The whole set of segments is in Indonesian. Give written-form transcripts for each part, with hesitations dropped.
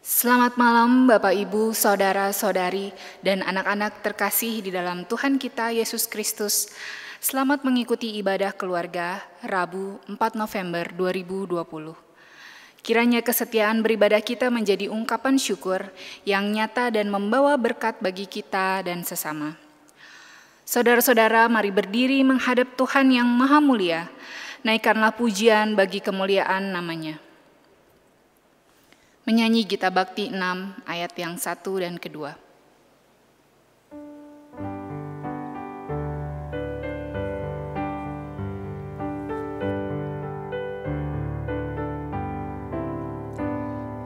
Selamat malam Bapak Ibu, Saudara-saudari, dan anak-anak terkasih di dalam Tuhan kita Yesus Kristus. Selamat mengikuti ibadah keluarga Rabu 4 November 2020. Kiranya kesetiaan beribadah kita menjadi ungkapan syukur yang nyata dan membawa berkat bagi kita dan sesama. Saudara-saudara, mari berdiri menghadap Tuhan yang Maha Mulia. Naikkanlah pujian bagi kemuliaan namanya. Menyanyi Gita Bakti 6 ayat yang 1 dan kedua.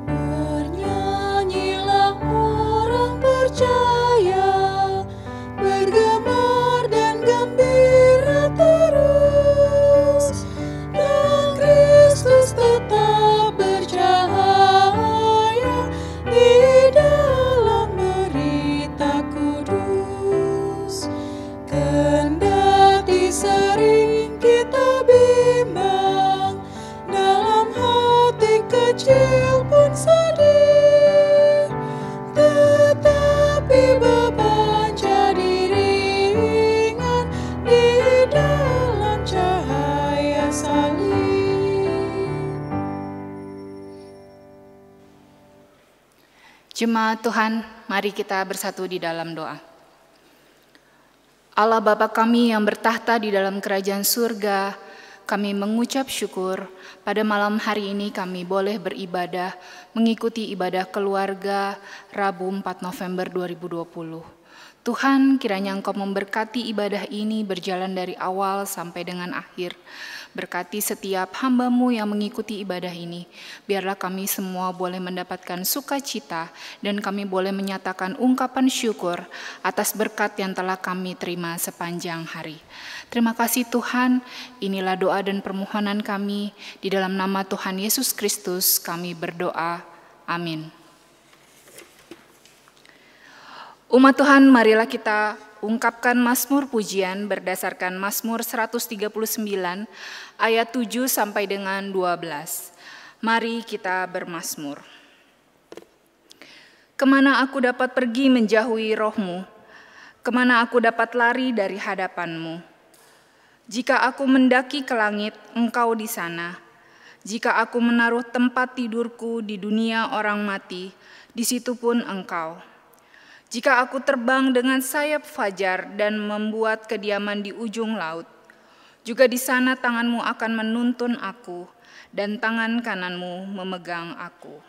Bernyanyilah orang percaya, bergemar dan gembira terus, dan Kristus tetap bercahaya di dalam berita kudus. Kendati sering kita bimbang, dalam hati kecil pun sedih, tetapi beban jadi ringan di dalam cahaya salib. Jemaat Tuhan, mari kita bersatu di dalam doa. Allah Bapa kami yang bertahta di dalam kerajaan surga, kami mengucap syukur pada malam hari ini kami boleh beribadah, mengikuti ibadah keluarga Rabu 4 November 2020. Tuhan, kiranya Engkau memberkati ibadah ini berjalan dari awal sampai dengan akhir. Berkati setiap hamba-Mu yang mengikuti ibadah ini. Biarlah kami semua boleh mendapatkan sukacita dan kami boleh menyatakan ungkapan syukur atas berkat yang telah kami terima sepanjang hari. Terima kasih Tuhan, inilah doa dan permohonan kami. Di dalam nama Tuhan Yesus Kristus kami berdoa. Amin. Umat Tuhan, marilah kita ungkapkan Mazmur pujian berdasarkan Mazmur 139 ayat 7 sampai dengan 12. Mari kita bermazmur. Kemana aku dapat pergi menjauhi roh-Mu? Kemana aku dapat lari dari hadapan-Mu? Jika aku mendaki ke langit, Engkau di sana. Jika aku menaruh tempat tidurku di dunia orang mati, di situ pun Engkau. Jika aku terbang dengan sayap fajar dan membuat kediaman di ujung laut, juga di sana tangan-Mu akan menuntun aku, dan tangan kanan-Mu memegang aku.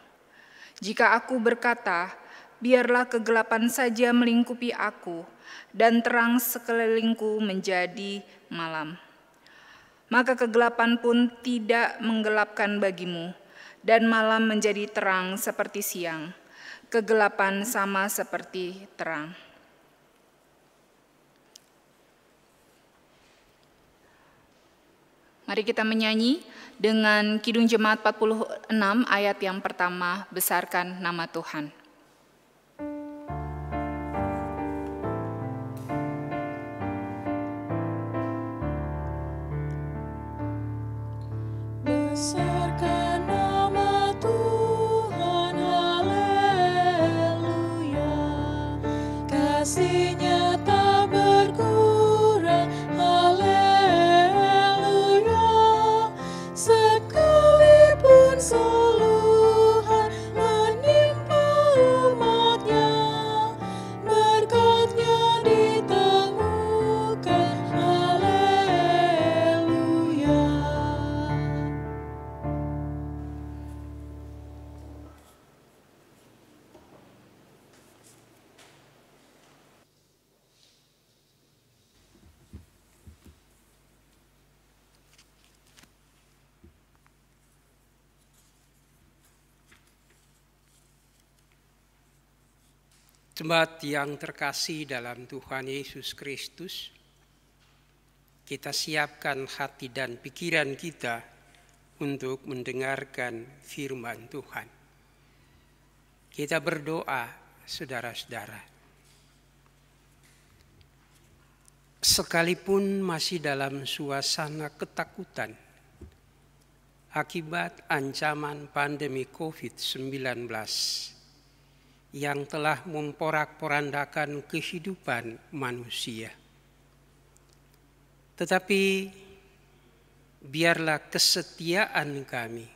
Jika aku berkata, biarlah kegelapan saja melingkupi aku, dan terang sekelilingku menjadi malam. Maka kegelapan pun tidak menggelapkan bagimu, dan malam menjadi terang seperti siang. Kegelapan sama seperti terang. Mari kita menyanyi dengan Kidung Jemaat 46 ayat yang pertama, besarkan nama Tuhan. Besarkan nama Tuhan, haleluya. Kasih-Nya tak berkurang, haleluya. Sekalipun suluhan menimpa umat-Nya, berkat-Nya ditemukan, haleluya. Jemaat yang terkasih dalam Tuhan Yesus Kristus, kita siapkan hati dan pikiran kita untuk mendengarkan firman Tuhan. Kita berdoa, saudara-saudara. Sekalipun masih dalam suasana ketakutan, akibat ancaman pandemi COVID-19 yang telah memporak-porandakan kehidupan manusia. Tetapi biarlah kesetiaan kami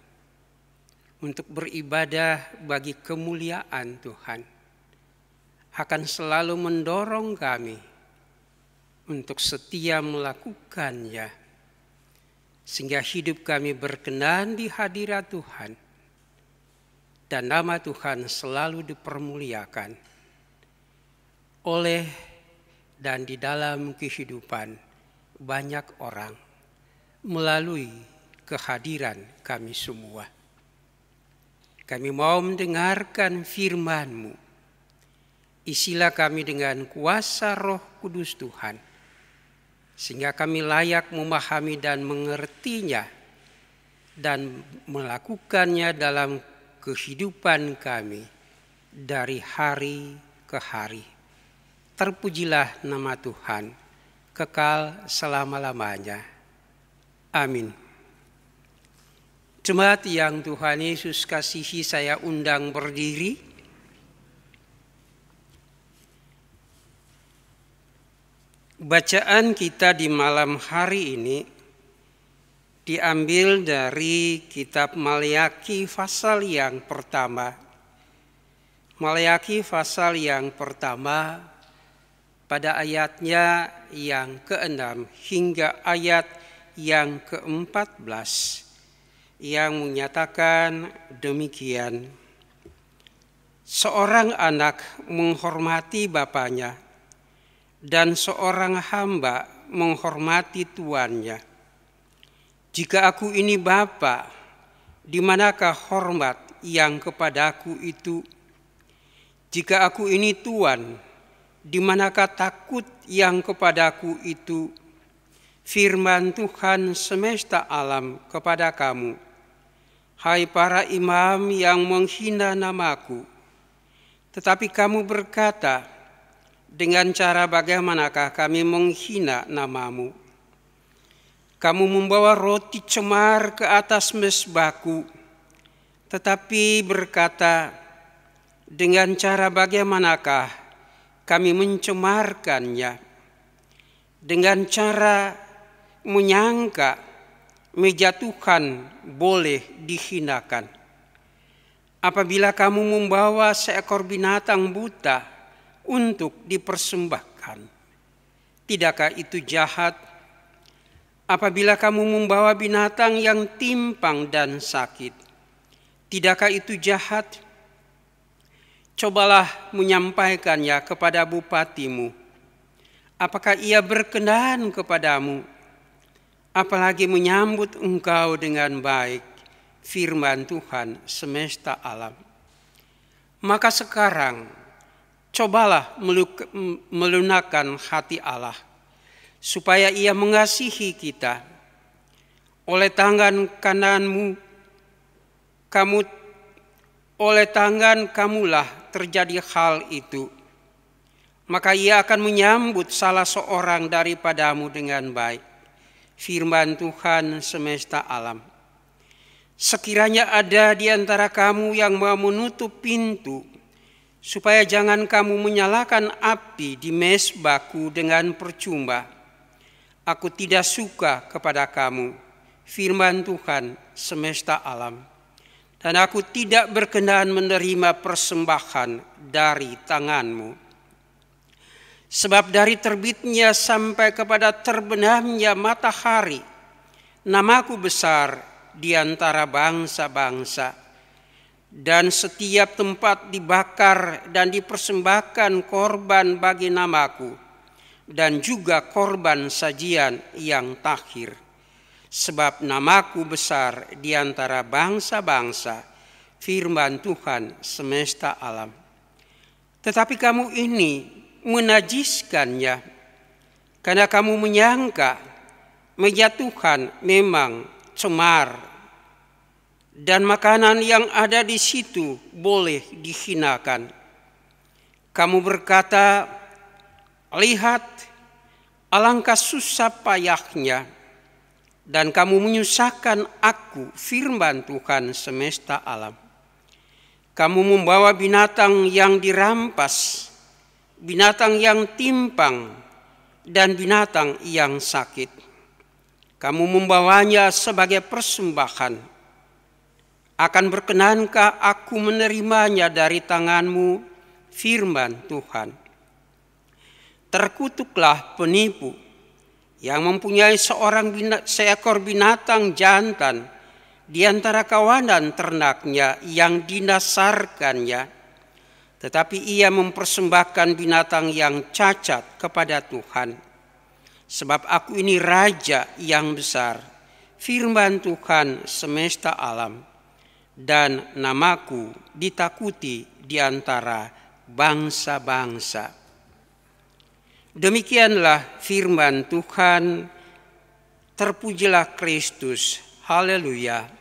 untuk beribadah bagi kemuliaan Tuhan akan selalu mendorong kami untuk setia melakukannya, sehingga hidup kami berkenan di hadirat Tuhan dan nama Tuhan selalu dipermuliakan oleh dan di dalam kehidupan banyak orang melalui kehadiran kami semua. Kami mau mendengarkan firman-Mu. Isilah kami dengan kuasa Roh Kudus Tuhan, sehingga kami layak memahami dan mengertinya dan melakukannya dalam kehidupan kami dari hari ke hari. Terpujilah nama Tuhan kekal selama-lamanya. Amin. Jemaat yang Tuhan Yesus kasihi, saya undang berdiri. Bacaan kita di malam hari ini diambil dari kitab Maleakhi pasal yang pertama. Maleakhi pasal yang pertama pada ayatnya yang ke-6 hingga ayat yang ke-14. Yang menyatakan demikian. Seorang anak menghormati bapaknya dan seorang hamba menghormati tuannya. Jika aku ini bapa, di manakah hormat yang kepadaku itu? Jika aku ini tuan, di manakah takut yang kepadaku itu? Firman Tuhan semesta alam kepada kamu, hai para imam yang menghina namaku. Tetapi kamu berkata, dengan cara bagaimanakah kami menghina namamu? Kamu membawa roti cemar ke atas mezbahku, tetapi berkata, dengan cara bagaimanakah kami mencemarkannya? Dengan cara menyangka meja Tuhan boleh dihinakan. Apabila kamu membawa seekor binatang buta untuk dipersembahkan, tidakkah itu jahat? Apabila kamu membawa binatang yang timpang dan sakit, tidakkah itu jahat? Cobalah menyampaikannya kepada bupatimu. Apakah ia berkenan kepadamu? Apalagi menyambut engkau dengan baik, firman Tuhan semesta alam. Maka sekarang cobalah melunakkan hati Allah, supaya ia mengasihi kita. Oleh tangan kamulah terjadi hal itu. Maka ia akan menyambut salah seorang daripadamu dengan baik. Firman Tuhan semesta alam. Sekiranya ada di antara kamu yang mau menutup pintu, supaya jangan kamu menyalakan api di mezbahku dengan percuma, aku tidak suka kepada kamu, firman Tuhan semesta alam. Dan aku tidak berkenan menerima persembahan dari tanganmu. Sebab dari terbitnya sampai kepada terbenamnya matahari, namaku besar di antara bangsa-bangsa. Dan setiap tempat dibakar dan dipersembahkan korban bagi namaku, dan juga korban sajian yang takhir. Sebab namaku besar di antara bangsa-bangsa, firman Tuhan semesta alam. Tetapi kamu ini menajiskannya, karena kamu menyangka meja Tuhan memang cemar, dan makanan yang ada di situ boleh dihinakan. Kamu berkata, lihat, alangkah susah payahnya, dan kamu menyusahkan aku, firman Tuhan semesta alam. Kamu membawa binatang yang dirampas, binatang yang timpang, dan binatang yang sakit. Kamu membawanya sebagai persembahan. Akan berkenankah aku menerimanya dari tanganmu, firman Tuhan. Terkutuklah penipu yang mempunyai seekor binatang jantan di antara kawanan ternaknya yang dinasarkannya, tetapi ia mempersembahkan binatang yang cacat kepada Tuhan. Sebab aku ini raja yang besar, firman Tuhan semesta alam, dan namaku ditakuti di antara bangsa-bangsa. Demikianlah firman Tuhan, terpujilah Kristus, haleluya.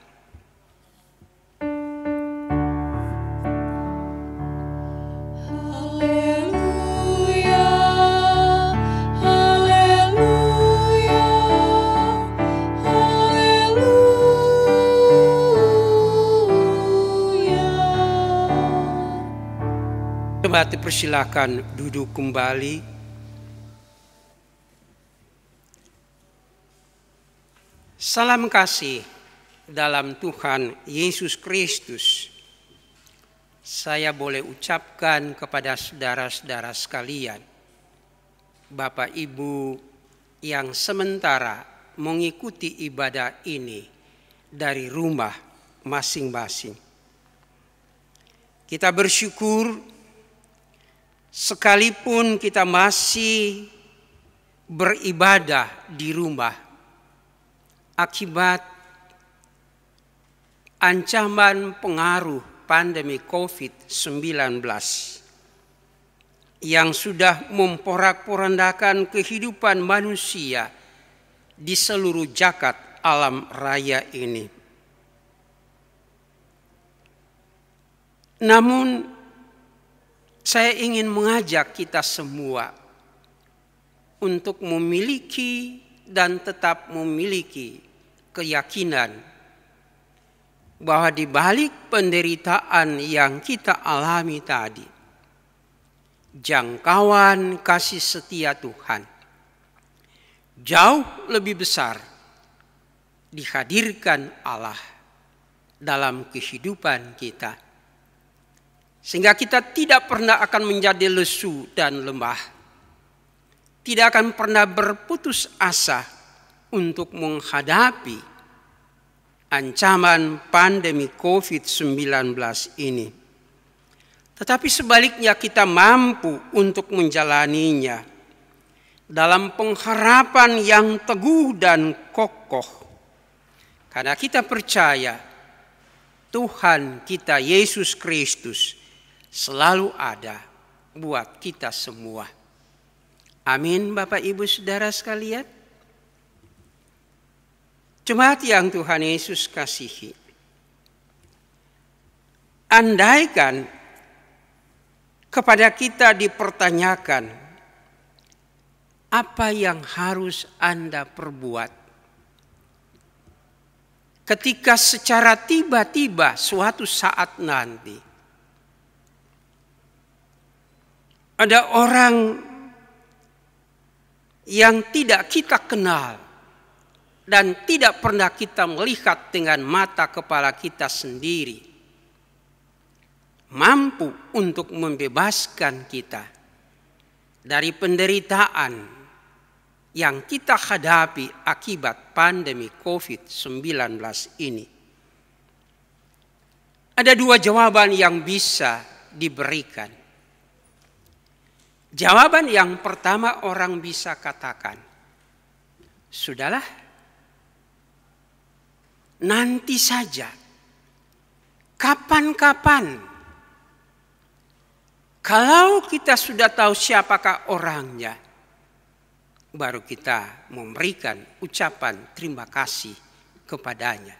Haleluya, haleluya, haleluya. Jemaat dipersilakan duduk kembali. Salam kasih dalam Tuhan Yesus Kristus saya boleh ucapkan kepada saudara-saudara sekalian, Bapak Ibu yang sementara mengikuti ibadah ini dari rumah masing-masing. Kita bersyukur sekalipun kita masih beribadah di rumah akibat ancaman pengaruh pandemi COVID-19 yang sudah memporak-porandakan kehidupan manusia di seluruh jagat alam raya ini. Namun saya ingin mengajak kita semua untuk memiliki dan tetap memiliki keyakinan bahwa di balik penderitaan yang kita alami tadi, jangkauan kasih setia Tuhan jauh lebih besar dihadirkan Allah dalam kehidupan kita, sehingga kita tidak pernah akan menjadi lesu dan lemah, tidak akan pernah berputus asa untuk menghadapi ancaman pandemi COVID-19 ini. Tetapi sebaliknya kita mampu untuk menjalaninya dalam pengharapan yang teguh dan kokoh. Karena kita percaya Tuhan kita Yesus Kristus selalu ada buat kita semua. Amin, Bapak Ibu Saudara sekalian. Jemaat yang Tuhan Yesus kasihi, andaikan kepada kita dipertanyakan apa yang harus Anda perbuat ketika secara tiba-tiba suatu saat nanti ada orang yang tidak kita kenal dan tidak pernah kita melihat dengan mata kepala kita sendiri, mampu untuk membebaskan kita dari penderitaan yang kita hadapi akibat pandemi COVID-19 ini. Ada dua jawaban yang bisa diberikan. Jawaban yang pertama, orang bisa katakan, sudahlah, nanti saja, kapan-kapan. Kalau kita sudah tahu siapakah orangnya, baru kita memberikan ucapan terima kasih kepadanya.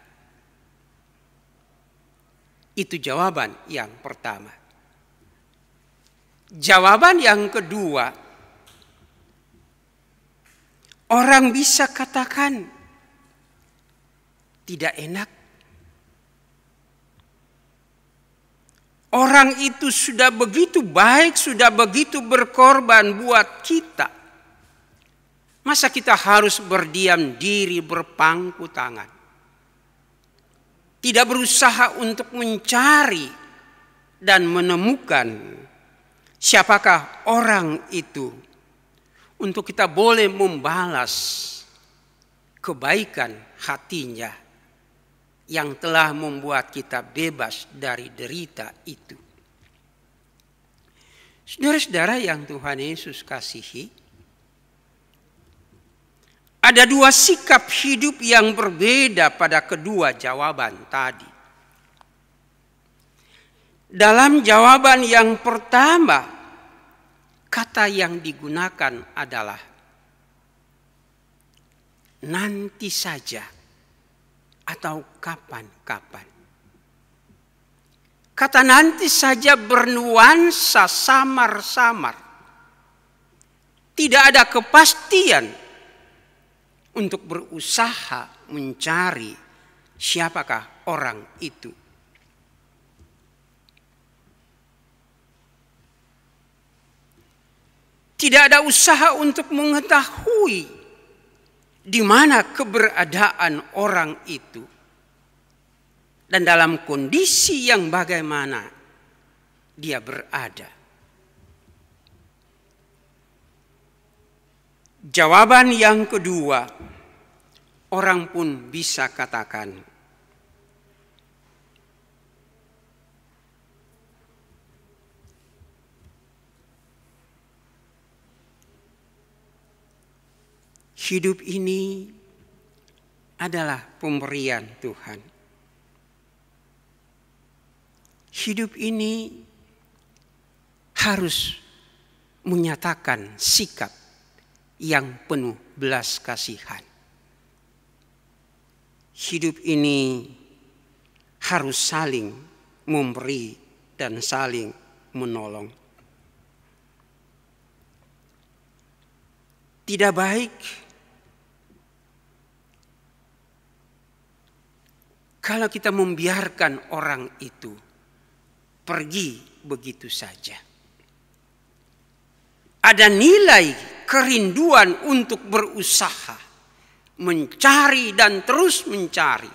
Itu jawaban yang pertama. Jawaban yang kedua, orang bisa katakan tidak enak. Orang itu sudah begitu baik, sudah begitu berkorban buat kita. Masa kita harus berdiam diri, berpangku tangan? Tidak berusaha untuk mencari dan menemukan siapakah orang itu, untuk kita boleh membalas kebaikan hatinya yang telah membuat kita bebas dari derita itu. Saudara-saudara yang Tuhan Yesus kasihi, ada dua sikap hidup yang berbeda pada kedua jawaban tadi. Dalam jawaban yang pertama, kata yang digunakan adalah nanti saja atau kapan-kapan. Kata nanti saja bernuansa samar-samar. Tidak ada kepastian untuk berusaha mencari siapakah orang itu. Tidak ada usaha untuk mengetahui di mana keberadaan orang itu dan dalam kondisi yang bagaimana dia berada. Jawaban yang kedua, orang pun bisa katakan, hidup ini adalah pemberian Tuhan. Hidup ini harus menyatakan sikap yang penuh belas kasihan. Hidup ini harus saling memberi dan saling menolong. Tidak baik kalau kita membiarkan orang itu pergi begitu saja. Ada nilai kerinduan untuk berusaha, mencari dan terus mencari.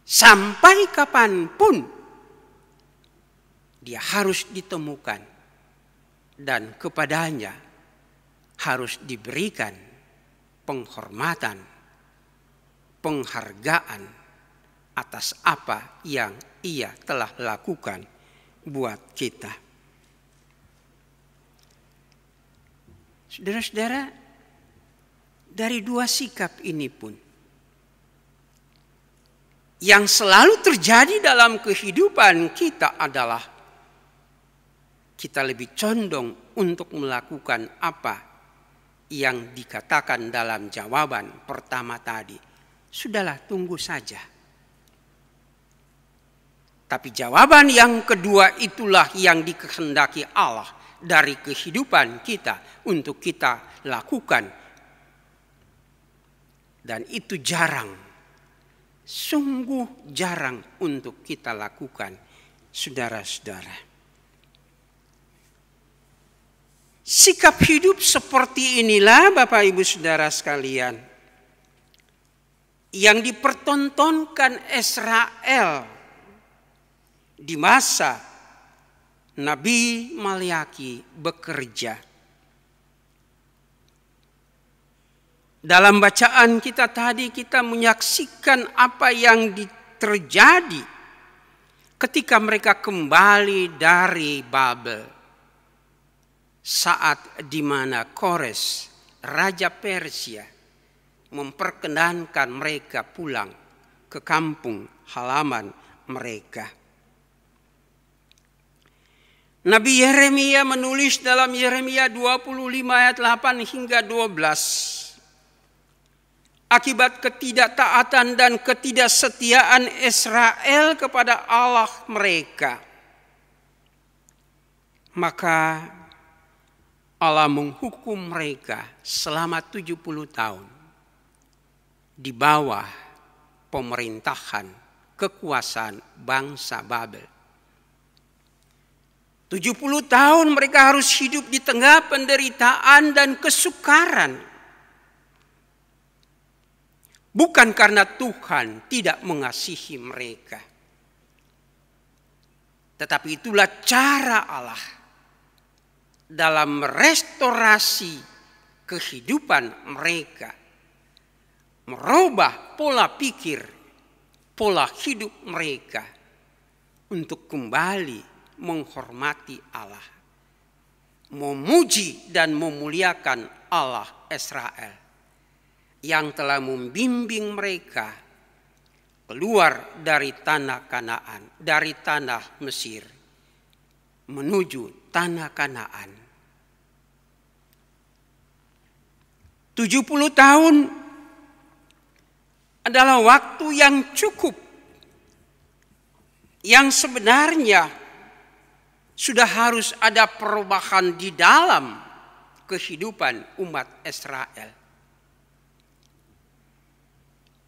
Sampai kapanpun dia harus ditemukan dan kepadanya harus diberikan penghormatan, penghargaan atas apa yang ia telah lakukan buat kita. Saudara-saudara, dari dua sikap ini pun yang selalu terjadi dalam kehidupan kita adalah kita lebih condong untuk melakukan apa yang dikatakan dalam jawaban pertama tadi. Sudahlah, tunggu saja. Tapi jawaban yang kedua itulah yang dikehendaki Allah dari kehidupan kita untuk kita lakukan. Dan itu jarang, sungguh jarang untuk kita lakukan, saudara-saudara. Sikap hidup seperti inilah Bapak Ibu Saudara sekalian yang dipertontonkan Israel di masa Nabi Maliaki bekerja. Dalam bacaan kita tadi kita menyaksikan apa yang terjadi ketika mereka kembali dari Babel. Saat di mana Kores, Raja Persia, memperkenankan mereka pulang ke kampung halaman mereka. Nabi Yeremia menulis dalam Yeremia 25 ayat 8 hingga 12. Akibat ketidaktaatan dan ketidaksetiaan Israel kepada Allah mereka, maka Allah menghukum mereka selama 70 tahun di bawah pemerintahan kekuasaan bangsa Babel. 70 tahun mereka harus hidup di tengah penderitaan dan kesukaran. Bukan karena Tuhan tidak mengasihi mereka, tetapi itulah cara Allah dalam merestorasi kehidupan mereka, merubah pola pikir, pola hidup mereka untuk kembali menghormati Allah, memuji dan memuliakan Allah Israel yang telah membimbing mereka keluar dari tanah Kanaan, dari tanah Mesir menuju tanah Kanaan. 70 tahun adalah waktu yang cukup, yang sebenarnya sudah harus ada perubahan di dalam kehidupan umat Israel.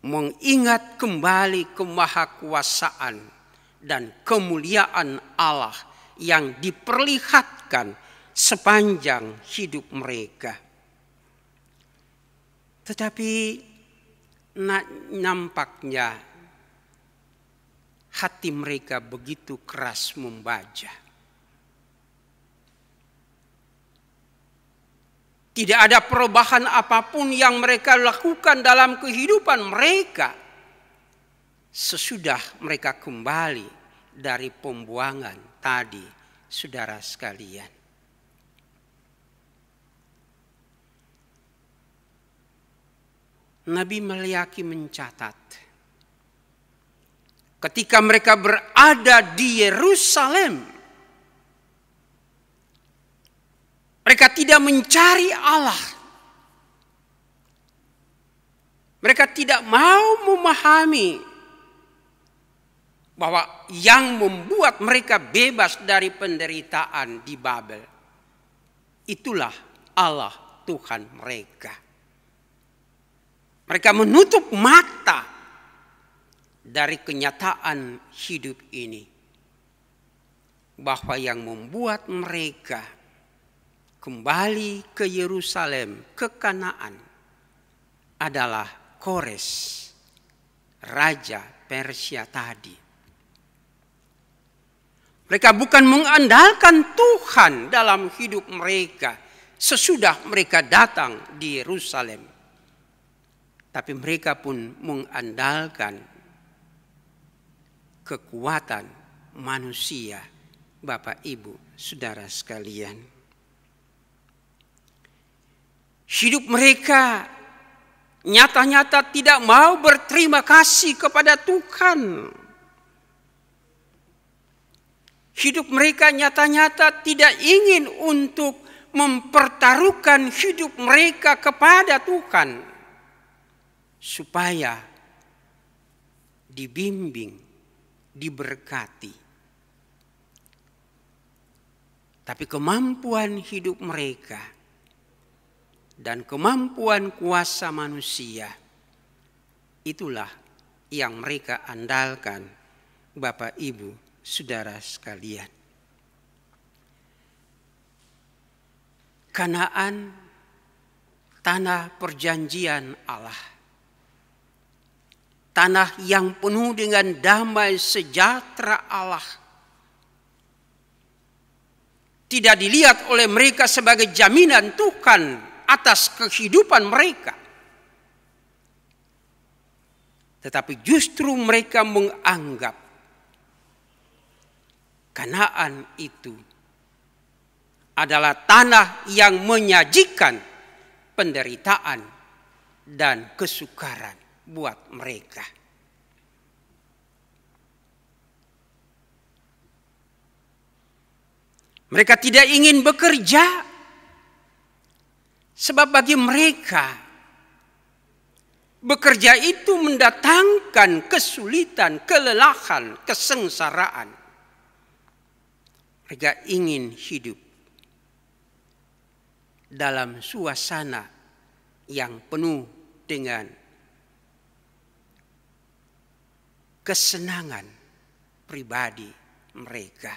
Mengingat kembali kemahakuasaan dan kemuliaan Allah yang diperlihatkan sepanjang hidup mereka. Tetapi nampaknya hati mereka begitu keras membaja. Tidak ada perubahan apapun yang mereka lakukan dalam kehidupan mereka sesudah mereka kembali dari pembuangan tadi, saudara sekalian. Nabi Maliaki mencatat, ketika mereka berada di Yerusalem, mereka tidak mencari Allah. Mereka tidak mau memahami bahwa yang membuat mereka bebas dari penderitaan di Babel, itulah Allah Tuhan mereka. Mereka menutup mata dari kenyataan hidup ini, bahwa yang membuat mereka kembali ke Yerusalem, ke Kanaan, adalah Kores, raja Persia tadi. Mereka bukan mengandalkan Tuhan dalam hidup mereka sesudah mereka datang di Yerusalem, tapi mereka pun mengandalkan kekuatan manusia, Bapak Ibu, saudara sekalian. Hidup mereka nyata-nyata tidak mau berterima kasih kepada Tuhan. Hidup mereka nyata-nyata tidak ingin untuk mempertaruhkan hidup mereka kepada Tuhan, supaya dibimbing, diberkati. Tapi kemampuan hidup mereka dan kemampuan kuasa manusia, itulah yang mereka andalkan, Bapak Ibu, saudara sekalian. Kanaan, tanah perjanjian Allah, tanah yang penuh dengan damai sejahtera Allah, tidak dilihat oleh mereka sebagai jaminan Tuhan atas kehidupan mereka, tetapi justru mereka menganggap Kanaan itu adalah tanah yang menyajikan penderitaan dan kesukaran buat mereka. Mereka tidak ingin bekerja, sebab bagi mereka bekerja itu mendatangkan kesulitan, kelelahan, kesengsaraan. Mereka ingin hidup dalam suasana yang penuh dengan kesenangan pribadi mereka.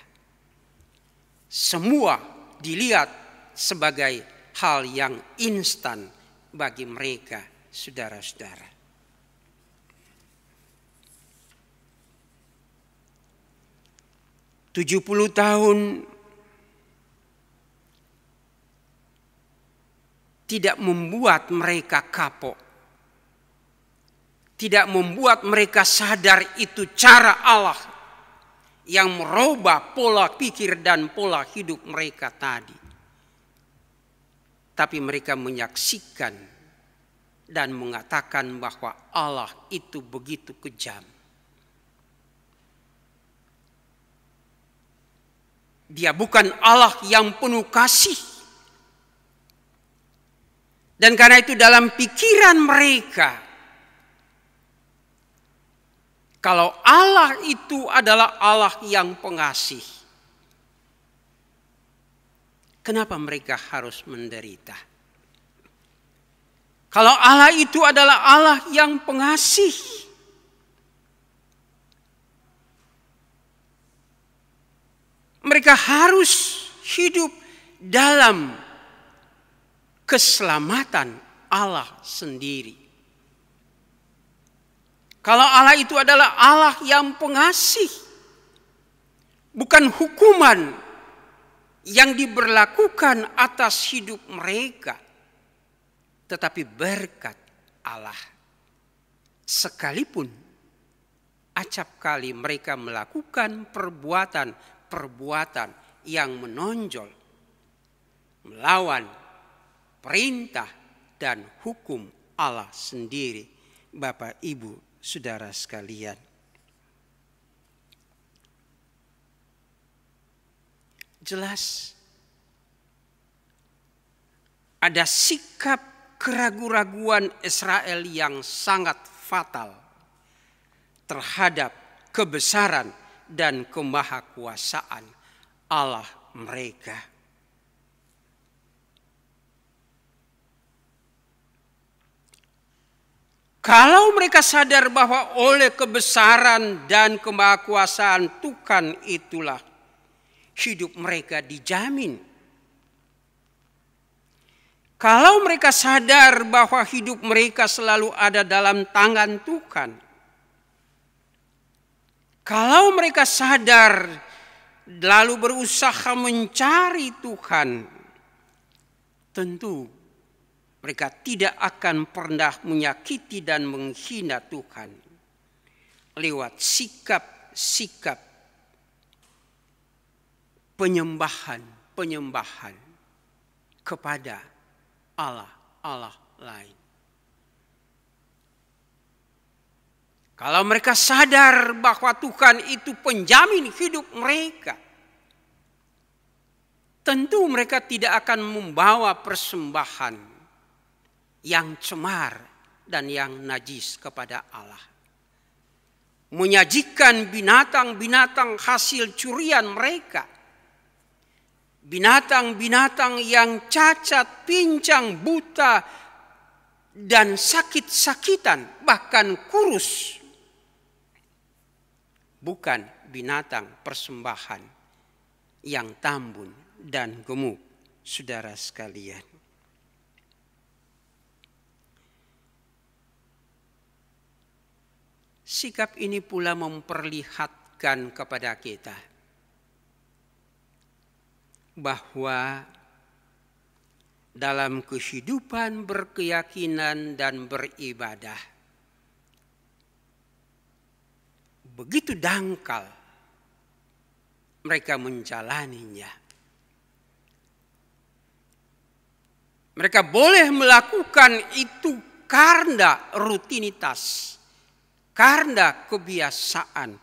semua dilihat sebagai hal yang instan bagi mereka, saudara-saudara. Tujuh 70 tahun tidak membuat mereka kapok. Tidak membuat mereka sadar itu cara Allah yang merubah pola pikir dan pola hidup mereka tadi. Tapi mereka menyaksikan dan mengatakan bahwa Allah itu begitu kejam. Dia bukan Allah yang penuh kasih. Dan karena itu dalam pikiran mereka, kalau Allah itu adalah Allah yang pengasih, kenapa mereka harus menderita? Kalau Allah itu adalah Allah yang pengasih, mereka harus hidup dalam keselamatan Allah sendiri. Kalau Allah itu adalah Allah yang pengasih, bukan hukuman yang diberlakukan atas hidup mereka, tetapi berkat Allah. Sekalipun acap kali mereka melakukan perbuatan yang menonjol, melawan perintah dan hukum Allah sendiri, Bapak, Ibu, saudara sekalian. Jelas ada sikap keraguan-raguan Israel yang sangat fatal terhadap kebesaran dan kemahakuasaan Allah mereka. Kalau mereka sadar bahwa oleh kebesaran dan kemahakuasaan Tuhan itulah hidup mereka dijamin. Kalau mereka sadar bahwa hidup mereka selalu ada dalam tangan Tuhan. Kalau mereka sadar lalu berusaha mencari Tuhan, tentu mereka tidak akan pernah menyakiti dan menghina Tuhan lewat sikap-sikap penyembahan kepada Allah lain. Kalau mereka sadar bahwa Tuhan itu penjamin hidup mereka, tentu mereka tidak akan membawa persembahan yang cemar dan yang najis kepada Allah. Menyajikan binatang-binatang hasil curian mereka. Binatang-binatang yang cacat, pincang, buta, dan sakit-sakitan, bahkan kurus. Bukan binatang persembahan yang tambun dan gemuk, saudara sekalian. Sikap ini pula memperlihatkan kepada kita bahwa dalam kehidupan berkeyakinan dan beribadah, begitu dangkal mereka menjalaninya. Mereka boleh melakukan itu karena rutinitas, karena kebiasaan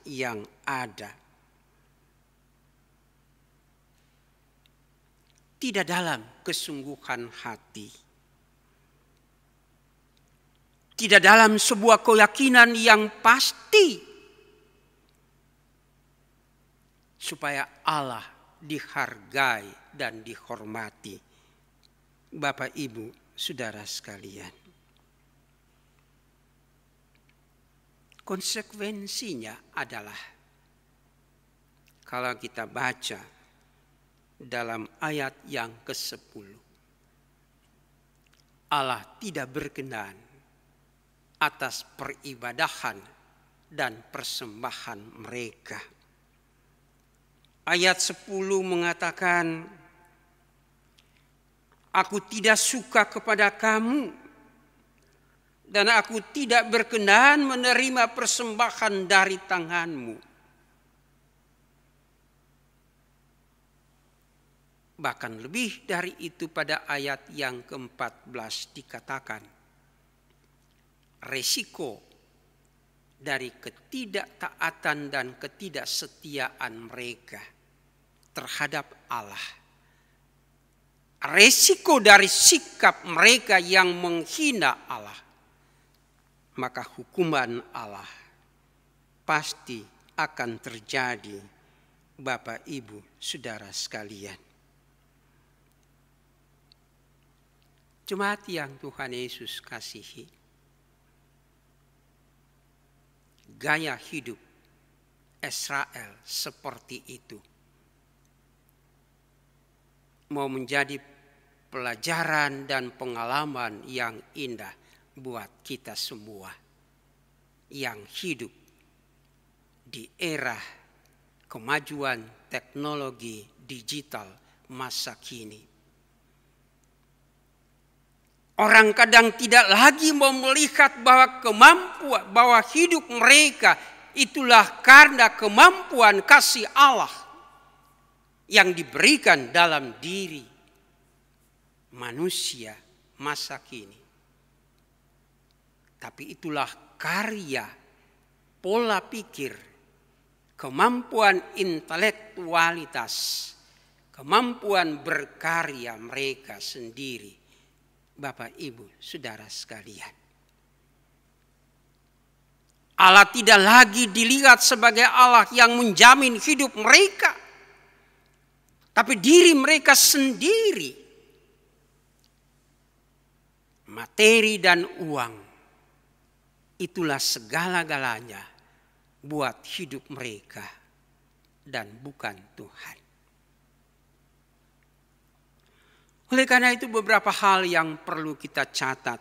yang ada. Tidak dalam kesungguhan hati. Tidak dalam sebuah keyakinan yang pasti. Supaya Allah dihargai dan dihormati. Bapak, Ibu, saudara sekalian. Konsekuensinya adalah kalau kita baca dalam ayat yang ke-10. Allah tidak berkenan atas peribadahan dan persembahan mereka. Ayat 10 mengatakan, aku tidak suka kepada kamu dan aku tidak berkenan menerima persembahan dari tanganmu. Bahkan lebih dari itu pada ayat yang ke-14 dikatakan, resiko dari ketidaktaatan dan ketidaksetiaan mereka terhadap Allah. Resiko dari sikap mereka yang menghina Allah. Maka hukuman Allah pasti akan terjadi, Bapak, Ibu, Saudara sekalian. Jemaat yang Tuhan Yesus kasihi, gaya hidup Israel seperti itu mau menjadi pelajaran dan pengalaman yang indah buat kita semua yang hidup di era kemajuan teknologi digital masa kini. Orang kadang tidak lagi mau melihat bahwa hidup mereka itulah karena kemampuan kasih Allah yang diberikan dalam diri manusia masa kini. Tapi itulah karya, pola pikir, kemampuan intelektualitas, kemampuan berkarya mereka sendiri. Bapak, Ibu, Saudara sekalian. Allah tidak lagi dilihat sebagai Allah yang menjamin hidup mereka. Tapi diri mereka sendiri. Materi dan uang. Itulah segala-galanya buat hidup mereka. Dan bukan Tuhan. Oleh karena itu beberapa hal yang perlu kita catat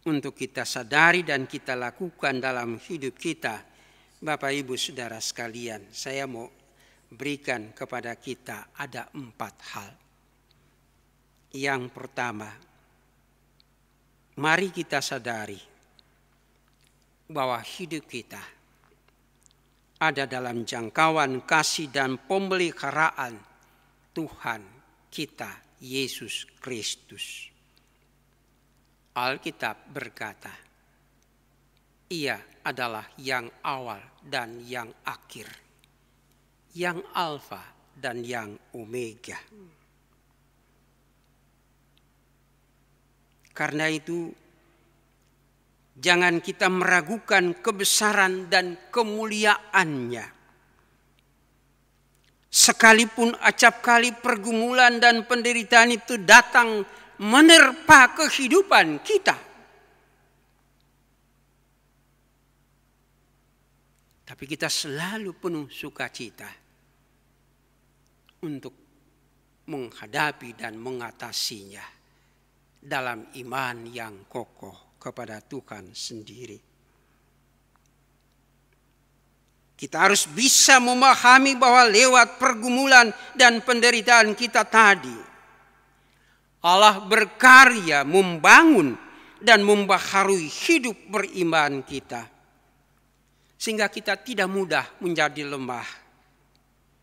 untuk kita sadari dan kita lakukan dalam hidup kita. Bapak, Ibu, Saudara sekalian, saya mau berikan kepada kita ada 4 hal. Yang pertama, mari kita sadari bahwa hidup kita ada dalam jangkauan kasih dan pemeliharaan Tuhan kita, Yesus Kristus. Alkitab berkata, Ia adalah yang awal dan yang akhir, yang alfa dan yang omega. Karena itu, jangan kita meragukan kebesaran dan kemuliaannya. Sekalipun acap kali pergumulan dan penderitaan itu datang menerpa kehidupan kita. Tapi kita selalu penuh sukacita untuk menghadapi dan mengatasinya dalam iman yang kokoh kepada Tuhan sendiri. Kita harus bisa memahami bahwa lewat pergumulan dan penderitaan kita tadi, Allah berkarya membangun dan membaharui hidup beriman kita. Sehingga kita tidak mudah menjadi lemah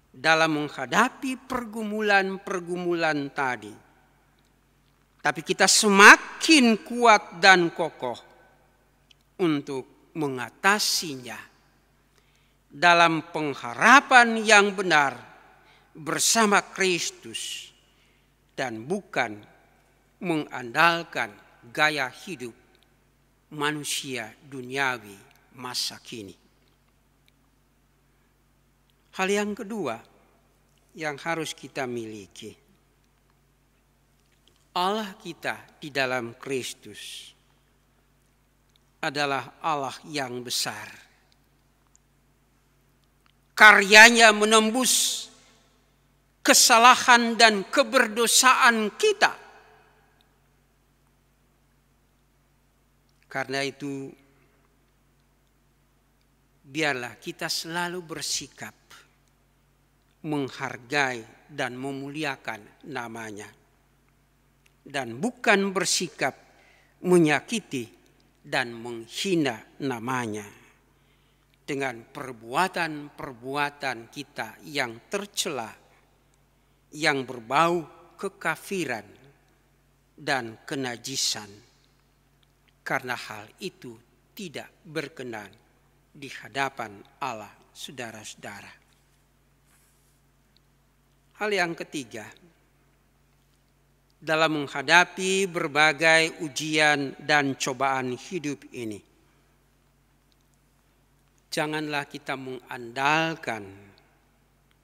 dalam menghadapi pergumulan-pergumulan tadi. Tapi kita semakin kuat dan kokoh untuk mengatasinya dalam pengharapan yang benar bersama Kristus dan bukan mengandalkan gaya hidup manusia duniawi masa kini. Hal yang kedua yang harus kita miliki, Allah kita di dalam Kristus adalah Allah yang besar. Karyanya menembus kesalahan dan keberdosaan kita. Karena itu, biarlah kita selalu bersikap menghargai dan memuliakan namanya. Dan bukan bersikap menyakiti dan menghina namanya. Dengan perbuatan-perbuatan kita yang tercela, yang berbau kekafiran dan kenajisan. Karena hal itu tidak berkenan di hadapan Allah, saudara-saudara. Hal yang ketiga, dalam menghadapi berbagai ujian dan cobaan hidup ini, janganlah kita mengandalkan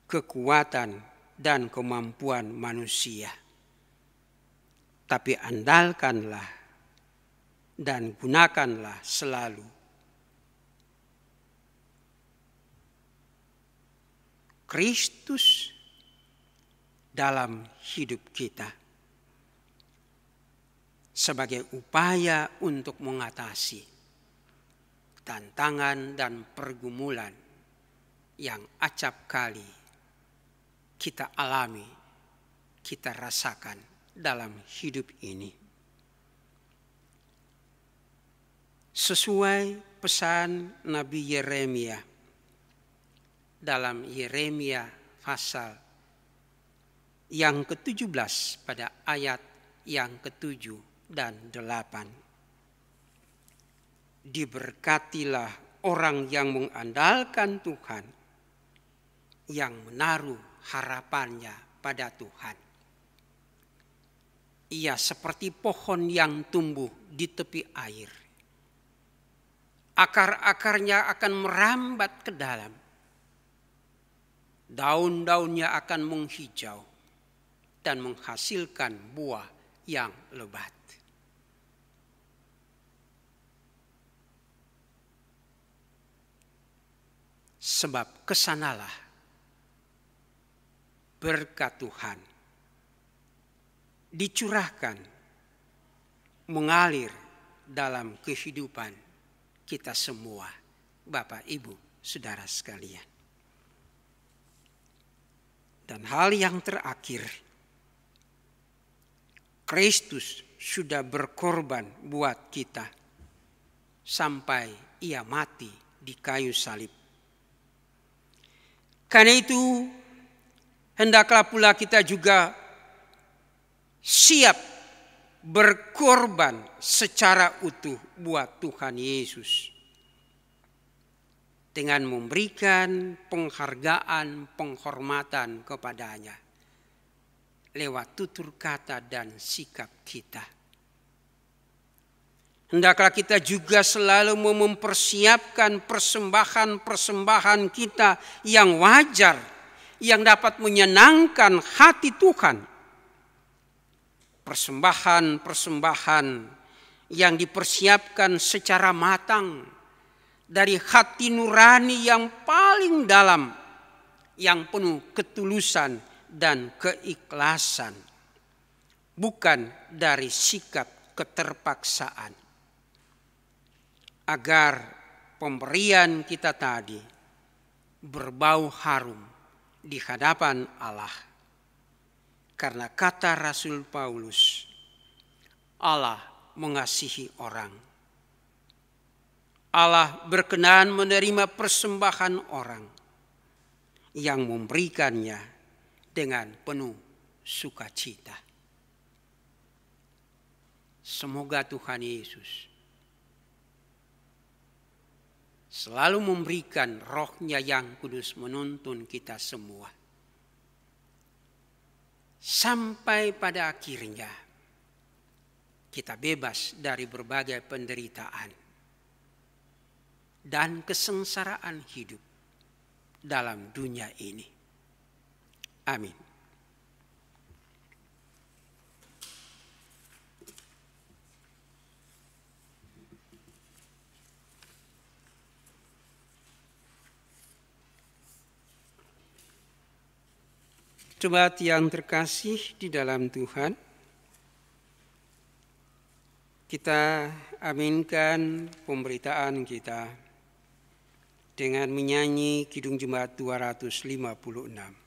kekuatan dan kemampuan manusia, tapi andalkanlah dan gunakanlah selalu Kristus dalam hidup kita sebagai upaya untuk mengatasi tantangan dan pergumulan yang acap kali kita alami, kita rasakan dalam hidup ini. Sesuai pesan Nabi Yeremia dalam Yeremia pasal yang ke-17 pada ayat yang ke-7 dan 8. Diberkatilah orang yang mengandalkan Tuhan, yang menaruh harapannya pada Tuhan. Ia seperti pohon yang tumbuh di tepi air. Akar-akarnya akan merambat ke dalam. Daun-daunnya akan menghijau dan menghasilkan buah yang lebat. Sebab kesanalah berkat Tuhan dicurahkan, mengalir dalam kehidupan kita semua, Bapak, Ibu, saudara sekalian. Dan hal yang terakhir, Kristus sudah berkorban buat kita sampai ia mati di kayu salib. Karena itu, hendaklah pula kita juga siap berkorban secara utuh buat Tuhan Yesus. Dengan memberikan penghargaan, penghormatan kepadanya. Lewat tutur kata dan sikap kita. Hendaklah kita juga selalu mempersiapkan persembahan-persembahan kita yang wajar, yang dapat menyenangkan hati Tuhan. Persembahan-persembahan yang dipersiapkan secara matang dari hati nurani yang paling dalam, yang penuh ketulusan dan keikhlasan, bukan dari sikap keterpaksaan. Agar pemberian kita tadi berbau harum di hadapan Allah. Karena kata Rasul Paulus, Allah mengasihi orang. Allah berkenan menerima persembahan orang yang memberikannya dengan penuh sukacita. Semoga Tuhan Yesus selalu memberikan roh-Nya yang kudus menuntun kita semua. Sampai pada akhirnya kita bebas dari berbagai penderitaan dan kesengsaraan hidup dalam dunia ini. Amin. Jemaat yang terkasih di dalam Tuhan, kita aminkan pemberitaan kita dengan menyanyi Kidung Jemaat 256.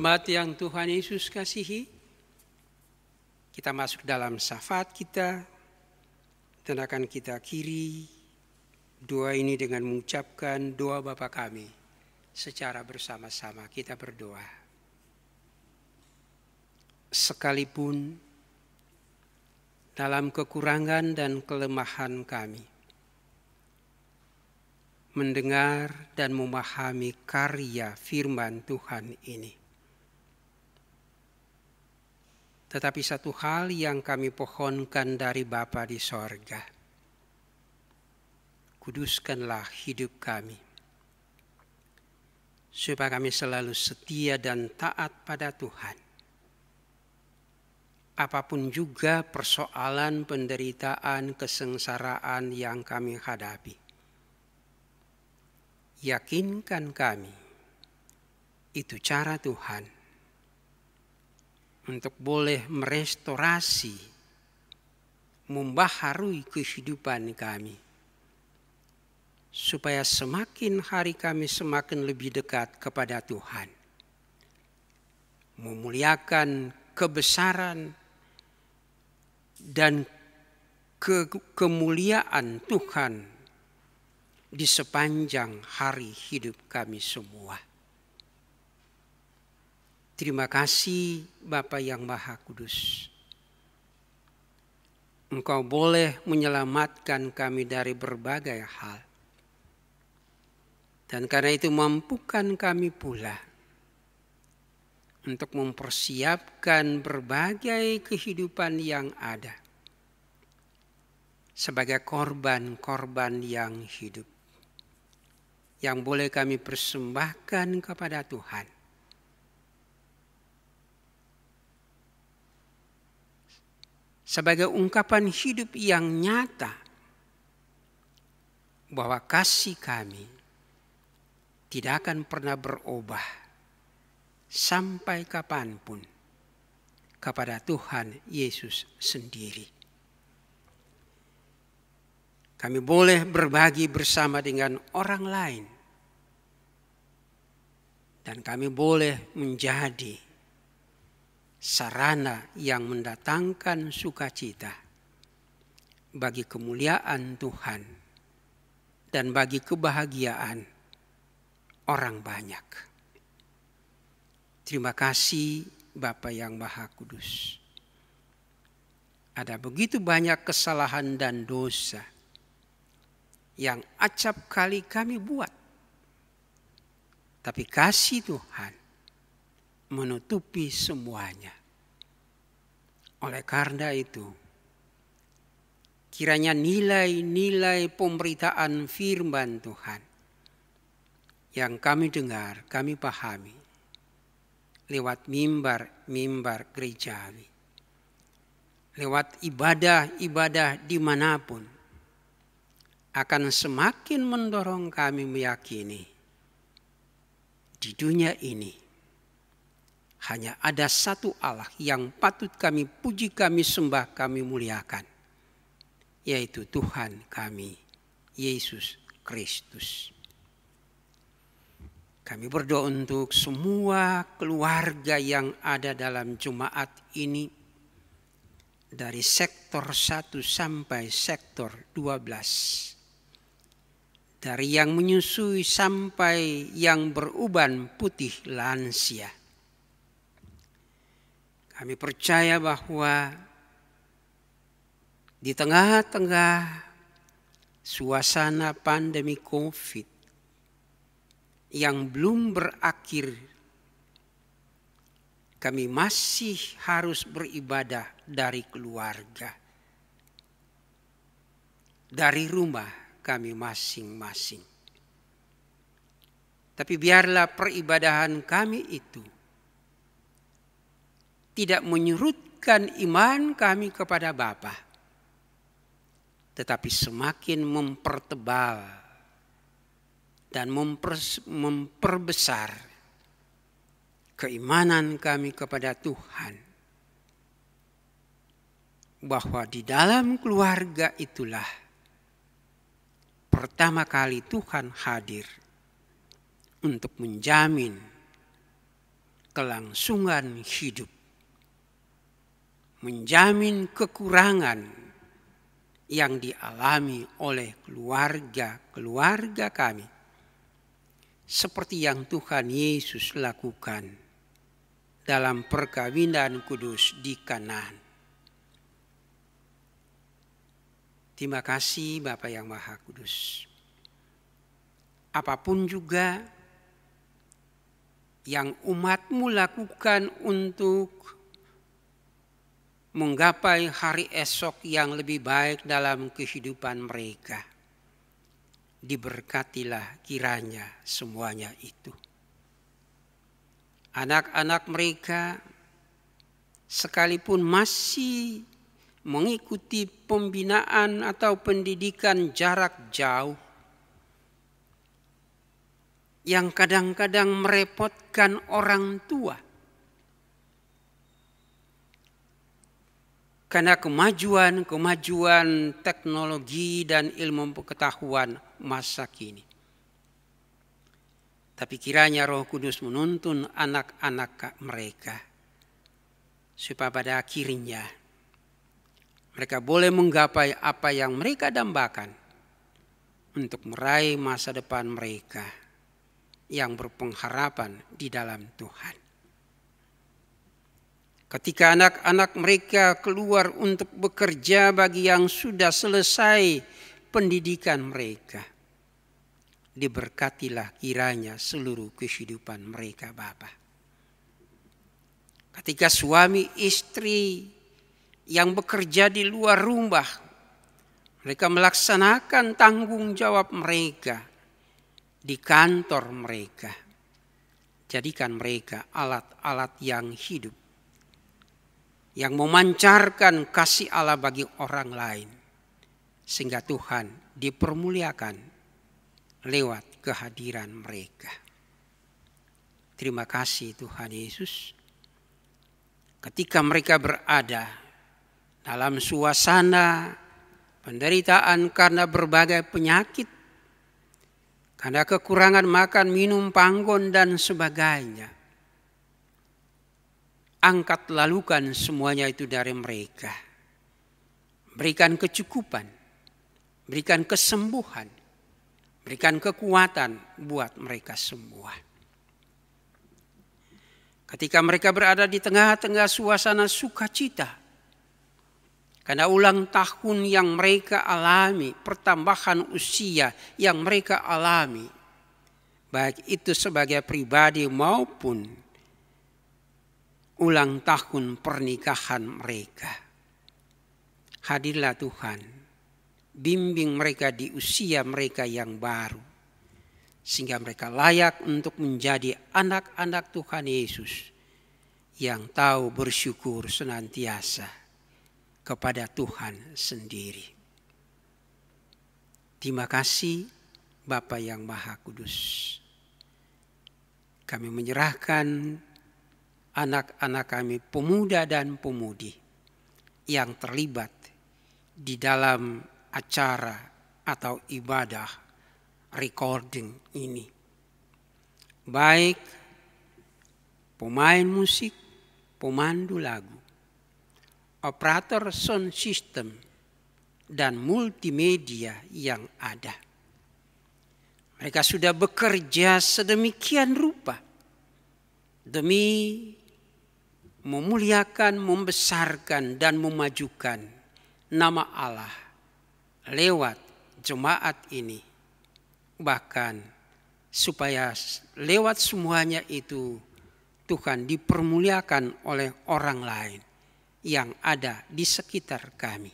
Jemaat yang Tuhan Yesus kasihi, kita masuk dalam syafaat kita dan akan kita akhiri doa ini dengan mengucapkan doa Bapa kami secara bersama-sama. Kita berdoa. Sekalipun dalam kekurangan dan kelemahan kami mendengar dan memahami karya firman Tuhan ini, tetapi satu hal yang kami pohonkan dari Bapa di sorga, kuduskanlah hidup kami, supaya kami selalu setia dan taat pada Tuhan. Apapun juga persoalan, penderitaan, kesengsaraan yang kami hadapi, yakinkan kami, itu cara Tuhan untuk boleh merestorasi, membaharui kehidupan kami, supaya semakin hari kami semakin lebih dekat kepada Tuhan, memuliakan kebesaran dan kemuliaan Tuhan di sepanjang hari hidup kami semua. Terima kasih Bapa yang Maha Kudus. Engkau boleh menyelamatkan kami dari berbagai hal. Dan karena itu mampukan kami pula untuk mempersiapkan berbagai kehidupan yang ada sebagai korban-korban yang hidup, yang boleh kami persembahkan kepada Tuhan sebagai ungkapan hidup yang nyata bahwa kasih kami tidak akan pernah berubah sampai kapanpun kepada Tuhan Yesus sendiri. Kami boleh berbagi bersama dengan orang lain, dan kami boleh menjadi sarana yang mendatangkan sukacita bagi kemuliaan Tuhan dan bagi kebahagiaan orang banyak. Terima kasih Bapa yang Maha Kudus. Ada begitu banyak kesalahan dan dosa yang acap kali kami buat, tapi kasih Tuhan menutupi semuanya. Oleh karena itu, kiranya nilai-nilai pemberitaan firman Tuhan yang kami dengar, kami pahami lewat mimbar-mimbar gerejawi, lewat ibadah-ibadah dimanapun, akan semakin mendorong kami meyakini di dunia ini hanya ada satu Allah yang patut kami puji, kami sembah, kami muliakan, yaitu Tuhan kami, Yesus Kristus. Kami berdoa untuk semua keluarga yang ada dalam jemaat ini, dari sektor 1 sampai sektor 12. Dari yang menyusui sampai yang beruban putih lansia. Kami percaya bahwa di tengah-tengah suasana pandemi COVID yang belum berakhir, kami masih harus beribadah dari keluarga, dari rumah kami masing-masing. Tapi biarlah peribadahan kami itu tidak menyurutkan iman kami kepada Bapa, tetapi semakin mempertebal dan memperbesar keimanan kami kepada Tuhan, bahwa di dalam keluarga itulah pertama kali Tuhan hadir untuk menjamin kelangsungan hidup, menjamin kekurangan yang dialami oleh keluarga kami, seperti yang Tuhan Yesus lakukan dalam perkawinan kudus di Kanaan. Terima kasih Bapa yang Maha Kudus. Apapun juga yang umat-Mu lakukan untuk menggapai hari esok yang lebih baik dalam kehidupan mereka, diberkatilah kiranya semuanya itu. Anak-anak mereka sekalipun masih mengikuti pembinaan atau pendidikan jarak jauh, yang kadang-kadang merepotkan orang tua, karena kemajuan teknologi dan ilmu pengetahuan masa kini. Tapi kiranya Roh Kudus menuntun anak-anak mereka, supaya pada akhirnya mereka boleh menggapai apa yang mereka dambakan untuk meraih masa depan mereka yang berpengharapan di dalam Tuhan. Ketika anak-anak mereka keluar untuk bekerja bagi yang sudah selesai pendidikan mereka, diberkatilah kiranya seluruh kehidupan mereka Bapa. Ketika suami istri yang bekerja di luar rumah, mereka melaksanakan tanggung jawab mereka di kantor mereka, jadikan mereka alat-alat yang hidup, yang memancarkan kasih Allah bagi orang lain, sehingga Tuhan dipermuliakan lewat kehadiran mereka. Terima kasih Tuhan Yesus. Ketika mereka berada dalam suasana penderitaan karena berbagai penyakit, karena kekurangan makan, minum, panggon dan sebagainya, angkat lalukan semuanya itu dari mereka. Berikan kecukupan, berikan kesembuhan, berikan kekuatan buat mereka semua. Ketika mereka berada di tengah-tengah suasana sukacita, karena ulang tahun yang mereka alami, pertambahan usia yang mereka alami, baik itu sebagai pribadi maupun ulang tahun pernikahan mereka. Hadirlah Tuhan, bimbing mereka di usia mereka yang baru, sehingga mereka layak untuk menjadi anak-anak Tuhan Yesus yang tahu bersyukur senantiasa kepada Tuhan sendiri. Terima kasih Bapa yang Maha Kudus. Kami menyerahkan anak-anak kami, pemuda dan pemudi yang terlibat di dalam acara atau ibadah recording ini. Baik pemain musik, pemandu lagu, operator sound system, dan multimedia yang ada. Mereka sudah bekerja sedemikian rupa demi memuliakan, membesarkan, dan memajukan nama Allah lewat jemaat ini. Bahkan supaya lewat semuanya itu Tuhan dipermuliakan oleh orang lain yang ada di sekitar kami.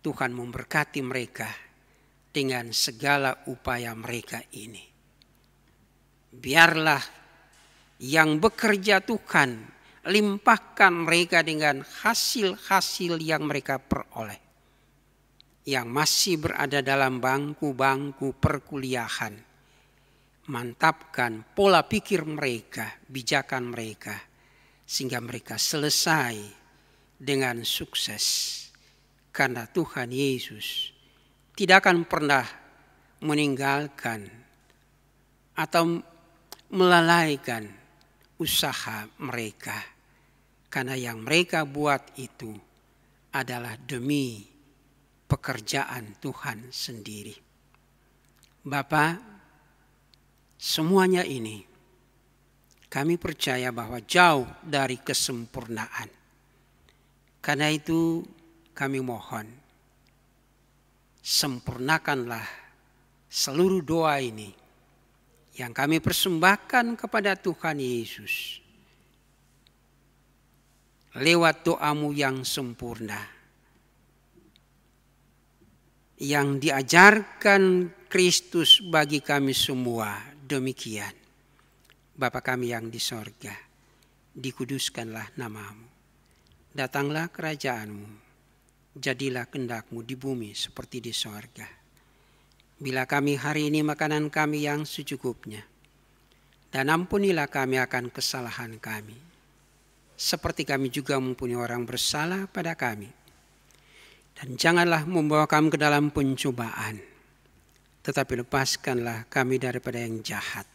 Tuhan memberkati mereka dengan segala upaya mereka ini. Biarlah yang bekerja Tuhan limpahkan mereka dengan hasil-hasil yang mereka peroleh. Yang masih berada dalam bangku-bangku perkuliahan, mantapkan pola pikir mereka, bijakan mereka, sehingga mereka selesai dengan sukses. Karena Tuhan Yesus tidak akan pernah meninggalkan atau melalaikan usaha mereka. Karena yang mereka buat itu adalah demi pekerjaan Tuhan sendiri. Bapa, semuanya ini kami percaya bahwa jauh dari kesempurnaan. Karena itu kami mohon, sempurnakanlah seluruh doa ini yang kami persembahkan kepada Tuhan Yesus. Lewat doamu yang sempurna, yang diajarkan Kristus bagi kami semua, demikian. Bapa kami yang di sorga, dikuduskanlah namamu. Datanglah kerajaanmu, jadilah kehendak-Mu di bumi seperti di sorga. Bila kami hari ini makanan kami yang secukupnya, dan ampunilah kami akan kesalahan kami, seperti kami juga mengampuni orang bersalah pada kami. Dan janganlah membawa kami ke dalam pencobaan, tetapi lepaskanlah kami daripada yang jahat.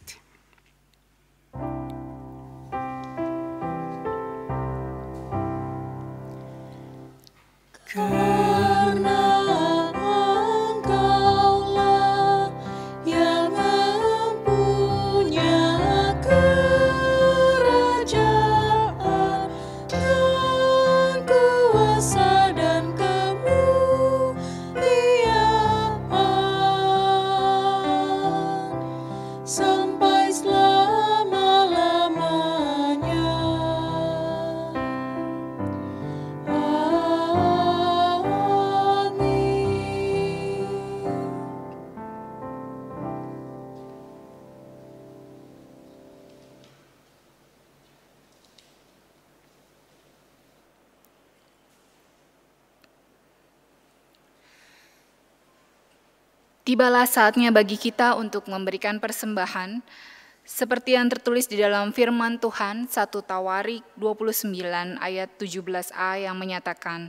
Karena Engkaulah yang mempunyai kerajaan dan kuasa dan kemuliaan sampai selama-lamanya. Tibalah saatnya bagi kita untuk memberikan persembahan, seperti yang tertulis di dalam firman Tuhan 1 Tawarik 29 ayat 17a yang menyatakan,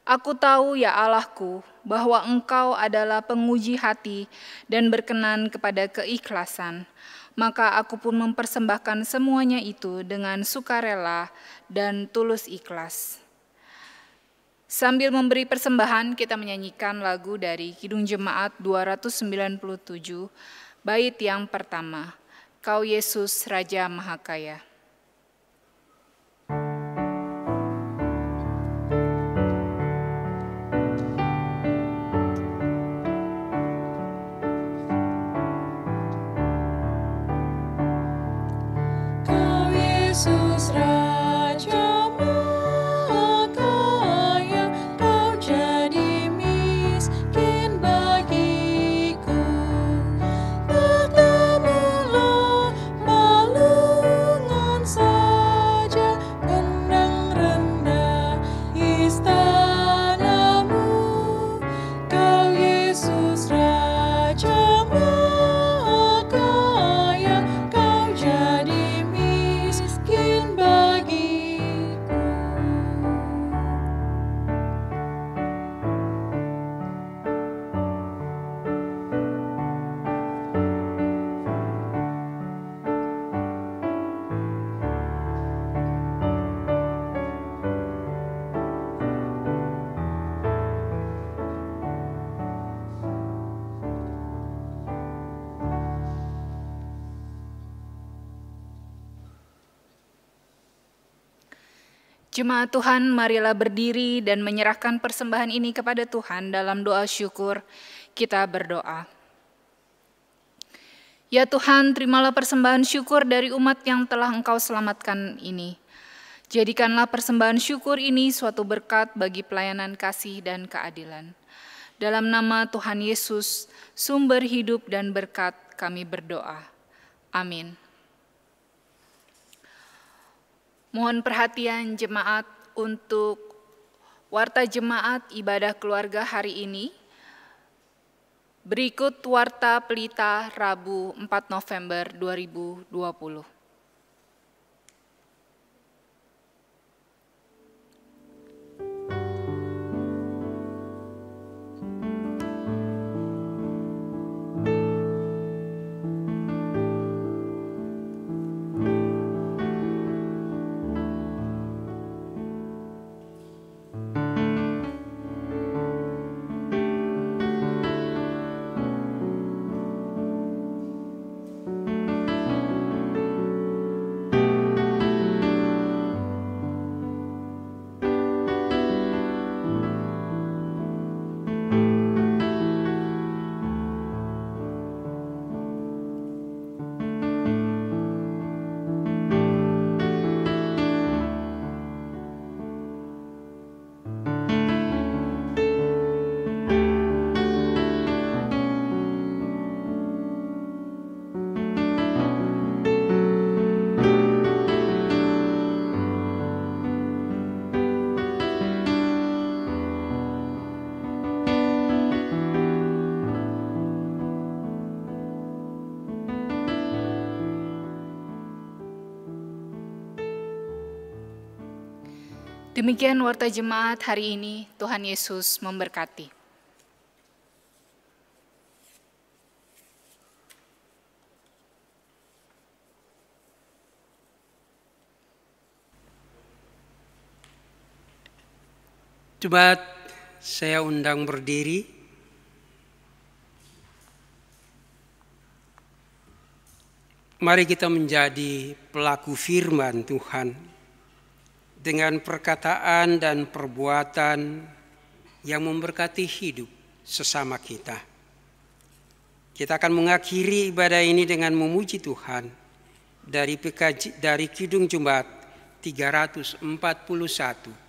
Aku tahu ya Allahku, bahwa Engkau adalah penguji hati dan berkenan kepada keikhlasan. Maka aku pun mempersembahkan semuanya itu dengan sukarela dan tulus ikhlas. Sambil memberi persembahan, kita menyanyikan lagu dari Kidung Jemaat 297, bait yang pertama, Kau Yesus Raja Mahakaya. Kau Yesus Raja miskin Jemaat Tuhan, marilah berdiri dan menyerahkan persembahan ini kepada Tuhan dalam doa syukur. Kita berdoa. Ya Tuhan, terimalah persembahan syukur dari umat yang telah Engkau selamatkan ini. Jadikanlah persembahan syukur ini suatu berkat bagi pelayanan kasih dan keadilan. Dalam nama Tuhan Yesus, sumber hidup dan berkat, kami berdoa. Amin. Mohon perhatian jemaat untuk warta jemaat ibadah keluarga hari ini. Berikut warta pelita Rabu 4 November 2020. Demikian warta jemaat hari ini. Tuhan Yesus memberkati. Jemaat, saya undang berdiri. Mari kita menjadi pelaku firman Tuhan dengan perkataan dan perbuatan yang memberkati hidup sesama kita. Kita akan mengakhiri ibadah ini dengan memuji Tuhan dari Kidung Jemaat 341.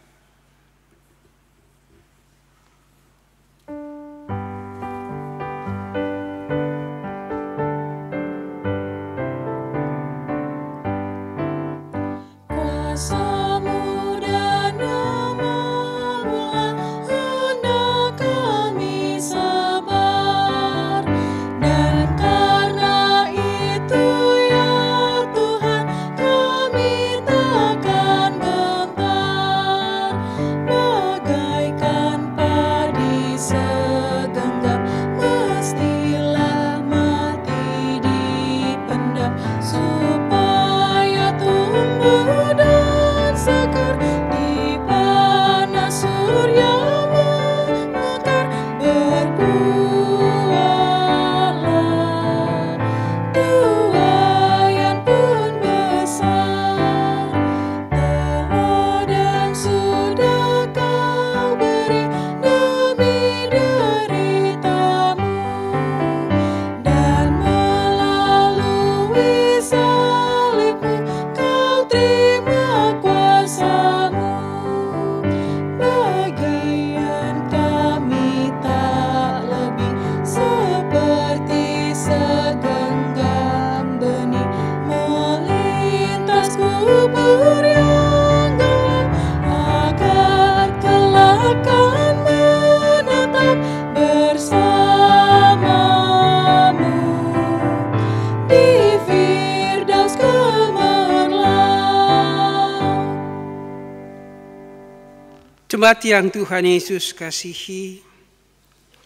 Jemaat yang Tuhan Yesus kasihi,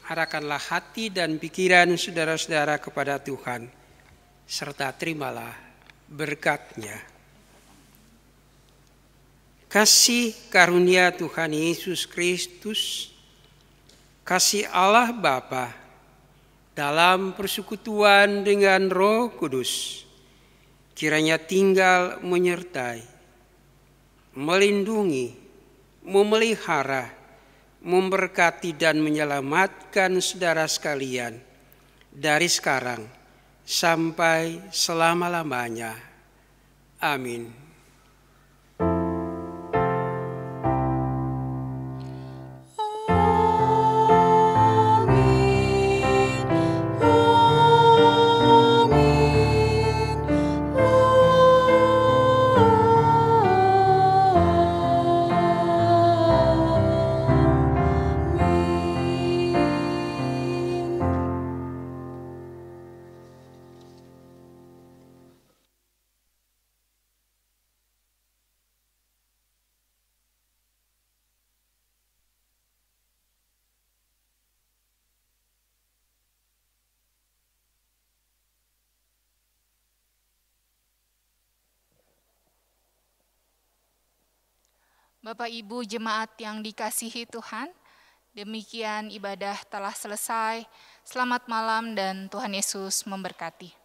arahkanlah hati dan pikiran saudara-saudara kepada Tuhan, serta terimalah berkat-Nya. Kasih karunia Tuhan Yesus Kristus, kasih Allah Bapa dalam persekutuan dengan Roh Kudus, kiranya tinggal menyertai melindungi, memelihara, memberkati dan menyelamatkan saudara sekalian dari sekarang sampai selama-lamanya. Amin. Bapak Ibu jemaat yang dikasihi Tuhan, demikian ibadah telah selesai. Selamat malam dan Tuhan Yesus memberkati.